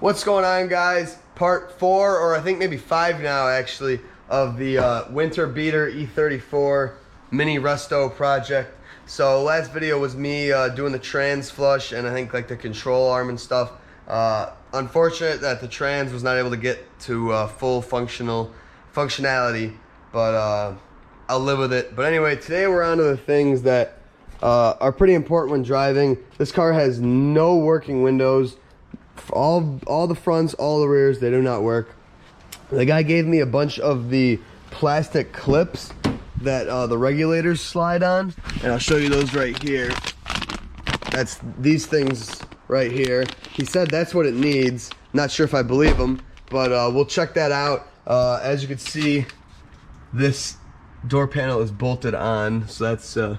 What's going on, guys? Part 4, or I think maybe 5 now actually, of the winter beater E34 mini resto project. So last video was me doing the trans flush and I think like the control arm and stuff. Unfortunate that the trans was not able to get to full functionality, but I'll live with it. But anyway, today we're on to the things that are pretty important when driving. This car has no working windows. All the fronts, all the rears, they do not work. The guy gave me a bunch of the plastic clips that the regulators slide on, and I'll show you those right here. That's these things right here. He said that's what it needs. Not sure if I believe him, but we'll check that out. As you can see, this door panel is bolted on, so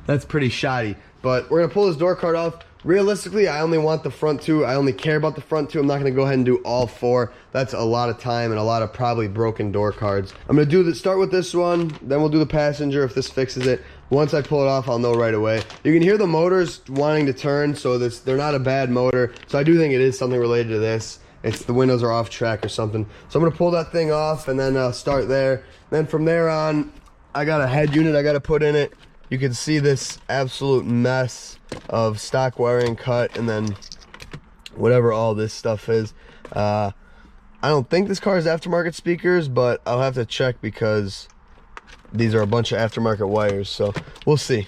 that's pretty shoddy. But we're gonna pull this door card off. Realistically, I only want the front two. I only care about the front two. I'm not gonna go ahead and do all 4. That's a lot of time and a lot of probably broken door cards. I'm gonna start with this one, then we'll do the passenger if this fixes it. Once I pull it off, I'll know right away. You can hear the motors wanting to turn, so they're not a bad motor. So I do think it is something related to this. It's the windows are off track or something. So I'm gonna pull that thing off and then start there. Then from there on, I got a head unit I gotta put in it. You can see this absolute mess of stock wiring cut and then whatever all this stuff is. I don't think this car has aftermarket speakers, but I'll have to check because these are a bunch of aftermarket wires, so we'll see.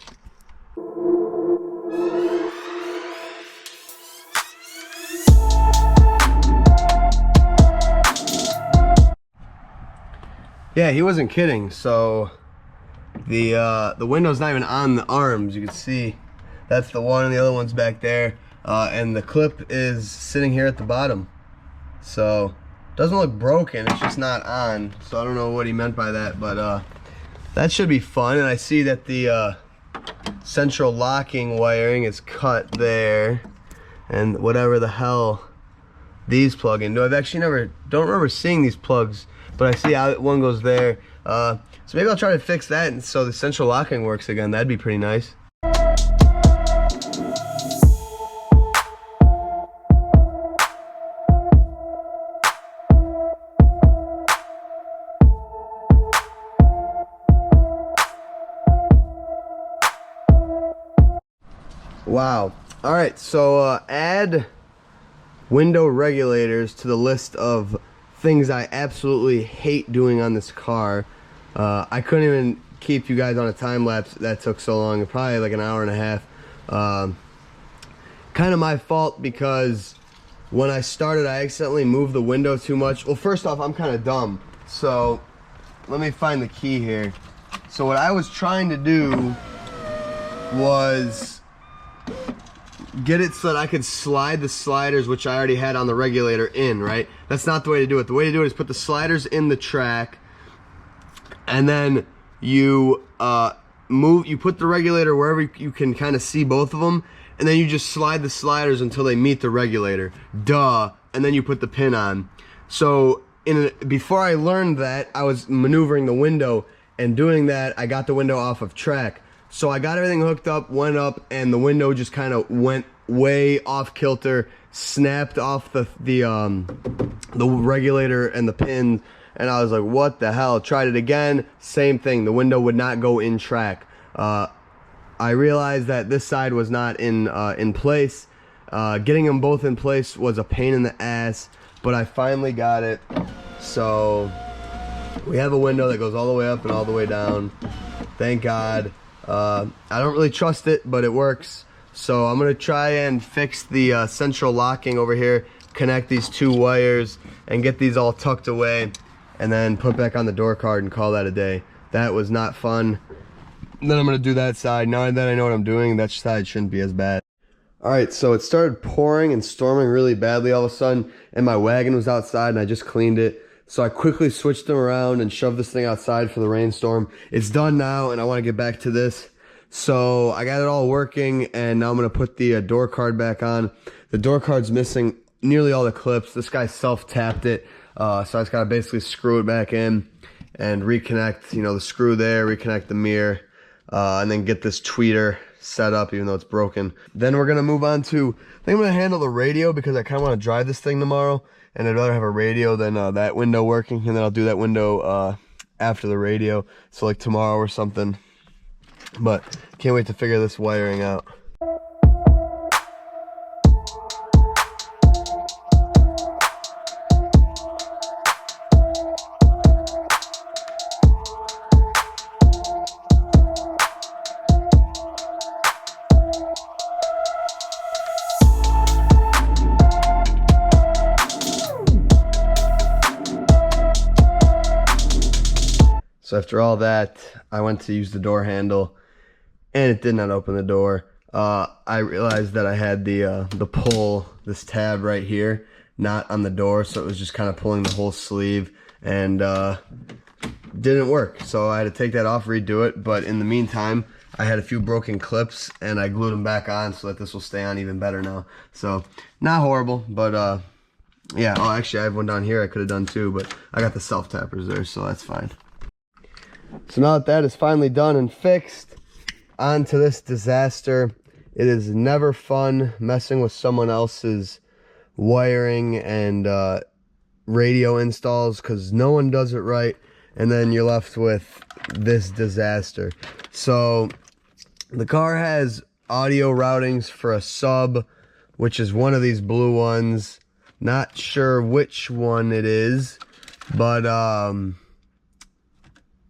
Yeah, he wasn't kidding. So the window's not even on the arms. You can see that's the one and the other one's back there, and the clip is sitting here at the bottom. So doesn't look broken, it's just not on. So I don't know what he meant by that, but that should be fun. And I see that the central locking wiring is cut there, and whatever the hell these plug into. I've actually don't remember seeing these plugs, but I see how one goes there. So maybe I'll try to fix that, and so the central locking works again. That'd be pretty nice. Wow. All right, so add window regulators to the list of things I absolutely hate doing on this car. I couldn't even keep you guys on a time lapse that took so long, probably like an hour and a half. Kind of my fault because when I started, I accidentally moved the window too much. Well, first off, I'm kind of dumb, so let me find the key here. So what I was trying to do was get it so that I could slide the sliders, which I already had on the regulator, in, right? That's not the way to do it. The way to do it is put the sliders in the track, and then you you put the regulator wherever you can kind of see both of them, and then you just slide the sliders until they meet the regulator. Duh. And then you put the pin on. So before I learned that, I was maneuvering the window, and doing that, I got the window off of track. So I got everything hooked up, went up, and the window just kind of went way off kilter, snapped off the regulator and the pin, and I was like, what the hell? Tried it again, same thing. The window would not go in track. I realized that this side was not in place. Getting them both in place was a pain in the ass, but I finally got it. So we have a window that goes all the way up and all the way down. Thank God. I don't really trust it, but it works. So I'm gonna try and fix the central locking over here, connect these 2 wires, and get these all tucked away, and then put back on the door card and call that a day. That was not fun. And then I'm gonna do that side. Now that I know what I'm doing, that side shouldn't be as bad. All right, so it started pouring and storming really badly all of a sudden, and my wagon was outside, and I just cleaned it. So I quickly switched them around and shoved this thing outside for the rainstorm. It's done now, and I want to get back to this. So I got it all working, and now I'm going to put the door card back on. The door card's missing nearly all the clips. This guy self-tapped it, so I just got to basically screw it back in and reconnect, the screw there, reconnect the mirror, and then get this tweeter set up, even though it's broken. Then we're gonna move on to, I think I'm gonna handle the radio because I kind of want to drive this thing tomorrow, and I'd rather have a radio than that window working, and then I'll do that window after the radio, so like tomorrow or something. But can't wait to figure this wiring out. So after all that, I went to use the door handle, and it did not open the door. I realized that I had the pull, this tab right here, not on the door, so it was just kind of pulling the whole sleeve, and didn't work. So I had to take that off, redo it. But in the meantime, I had a few broken clips, and I glued them back on so that this will stay on even better now. So not horrible, but yeah. Oh, actually, I have one down here I could have done too, but I got the self tappers there, so that's fine. So now that that is finally done and fixed, on to this disaster. It is never fun messing with someone else's wiring and radio installs, because no one does it right, and then you're left with this disaster. So the car has audio routings for a sub, which is one of these blue ones. Not sure which one it is, but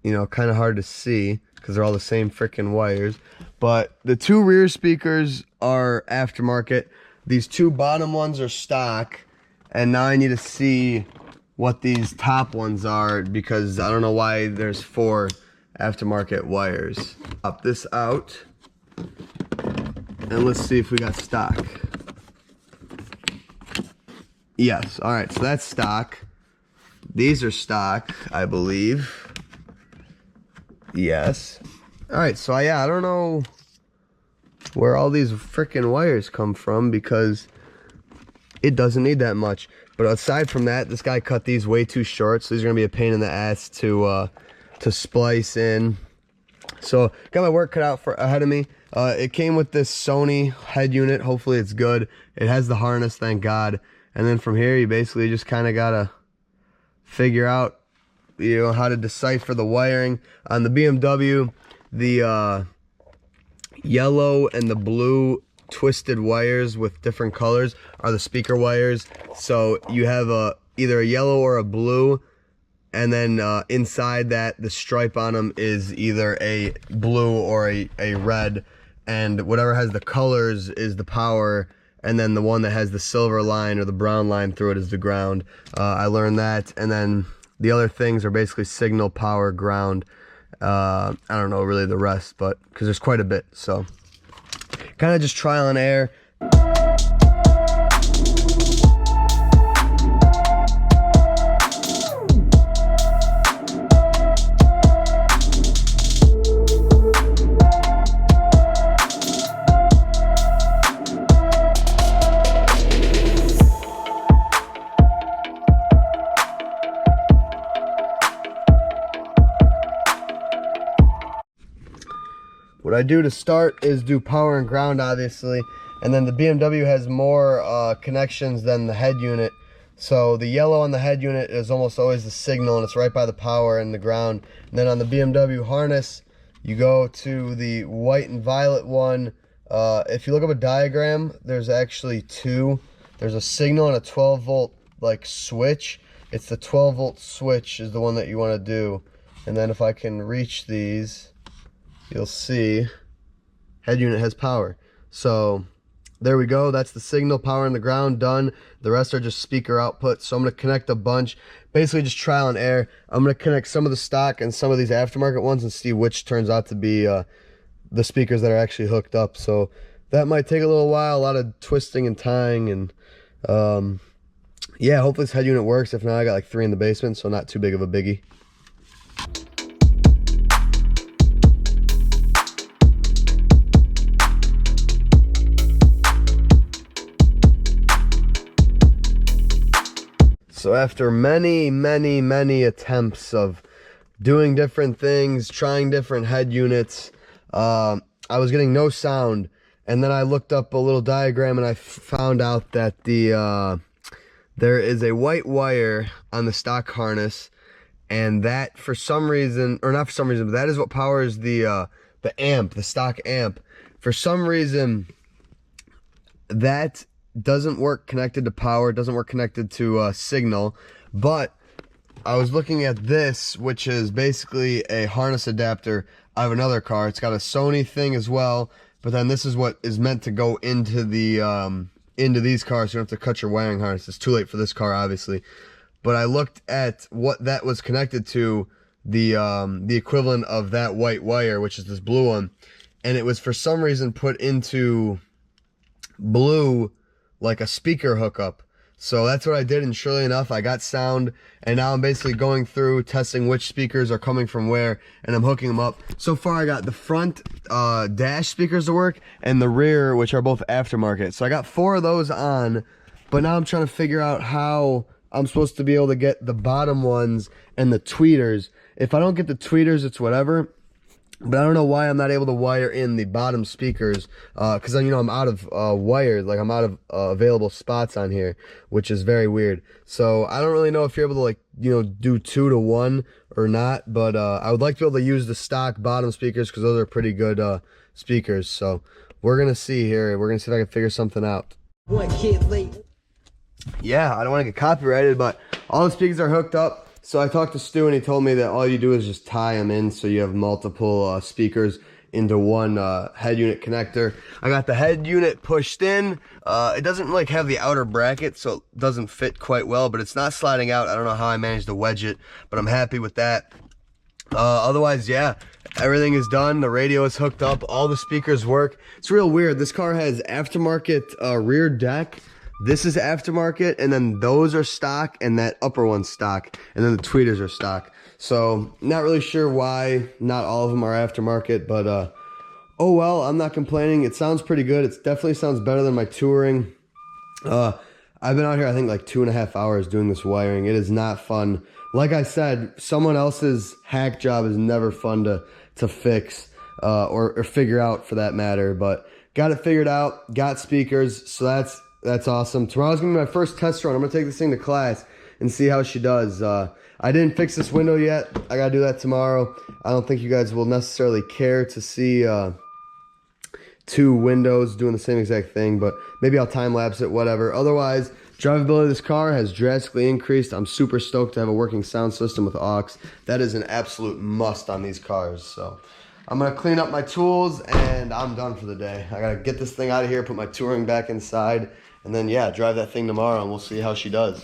you know, kind of hard to see because they're all the same freaking wires. But the two rear speakers are aftermarket. These two bottom ones are stock. And now I need to see what these top ones are, because I don't know why there's 4 aftermarket wires. Pop this out, and let's see if we got stock. Yes, all right, so that's stock. These are stock, I believe. Yes. All right, so yeah, I don't know where all these freaking wires come from, because it doesn't need that much. But aside from that, this guy cut these way too short, so these are gonna be a pain in the ass to splice in. So got my work cut out ahead of me. It came with this Sony head unit. Hopefully it's good. It has the harness, thank God. And then from here, you basically just kind of gotta figure out, you know, how to decipher the wiring. On the BMW, the yellow and the blue twisted wires with different colors are the speaker wires. So you have either a yellow or a blue, and then inside that, the stripe on them is either a blue or a red, and whatever has the colors is the power, and then the one that has the silver line or the brown line through it is the ground. I learned that. And then the other things are basically signal, power, ground. I don't know really the rest, but because there's quite a bit, so kind of just trial and error. What I do to start is do power and ground, obviously, and then the BMW has more connections than the head unit. So the yellow on the head unit is almost always the signal, and it's right by the power and the ground. And then on the BMW harness, you go to the white and violet one. If you look up a diagram, there's actually 2. There's a signal and a 12 volt like switch. It's the 12 volt switch is the one that you want to do. And then if I can reach these, you'll see head unit has power. So there we go. That's the signal, power, and the ground done. The rest are just speaker output. So I'm going to connect a bunch, basically just trial and error. I'm going to connect some of the stock and some of these aftermarket ones and see which turns out to be the speakers that are actually hooked up. So that might take a little while, a lot of twisting and tying, and yeah, hopefully this head unit works. If not, I got like 3 in the basement, so not too big of a biggie. So after many attempts of doing different things, trying different head units, I I was getting no sound, and then I looked up a little diagram and I found out that there is a white wire on the stock harness, and that for some reason, or not for some reason, but that is what powers the amp, the stock amp. For some reason, that doesn't work connected to power, doesn't work connected to signal. But I was looking at this, which is basically a harness adapter out of another car. It's got a Sony thing as well, but then this is what is meant to go into the into these cars. So you don't have to cut your wiring harness. It's too late for this car, obviously. But I looked at what that was connected to, the equivalent of that white wire, which is this blue one, and it was for some reason put into blue like a speaker hookup. So that's what I did, and surely enough, I got sound, and now I'm basically going through testing which speakers are coming from where, and I'm hooking them up. So far, I got the front dash speakers to work, and the rear, which are both aftermarket. So I got 4 of those on, but now I'm trying to figure out how I'm supposed to be able to get the bottom ones and the tweeters. If I don't get the tweeters, it's whatever. But I don't know why I'm not able to wire in the bottom speakers, because then, you know, I'm out of wires, like I'm out of available spots on here, which is very weird. So I don't really know if you're able to, like, you know, do 2 to 1 or not, but I would like to be able to use the stock bottom speakers because those are pretty good speakers. So we're gonna see here. We're gonna see if I can figure something out. Yeah, I don't want to get copyrighted, but all the speakers are hooked up. So I talked to Stu, and he told me that all you do is just tie them in so you have multiple speakers into one head unit connector. I got the head unit pushed in. It doesn't like have the outer bracket, so it doesn't fit quite well, but it's not sliding out. I don't know how I managed to wedge it, but I'm happy with that. Otherwise, yeah, everything is done. The radio is hooked up. All the speakers work. It's real weird. This car has aftermarket rear deck. This is aftermarket, and then those are stock, and that upper one's stock, and then the tweeters are stock. So not really sure why not all of them are aftermarket, but oh well, I'm not complaining. It sounds pretty good. It definitely sounds better than my touring. I've been out here, I think, like 2.5 hours doing this wiring. It is not fun. Like I said, someone else's hack job is never fun to fix or figure out, for that matter. But got it figured out, got speakers, so that's awesome. Tomorrow's gonna be my first test run. I'm gonna take this thing to class and see how she does. I didn't fix this window yet. I gotta do that tomorrow. I don't think you guys will necessarily care to see 2 windows doing the same exact thing, but maybe I'll time lapse it, whatever. Otherwise, drivability of this car has drastically increased. I'm super stoked to have a working sound system with aux. That is an absolute must on these cars. So I'm gonna clean up my tools and I'm done for the day. I gotta get this thing out of here, put my touring back inside, and then yeah, drive that thing tomorrow and we'll see how she does.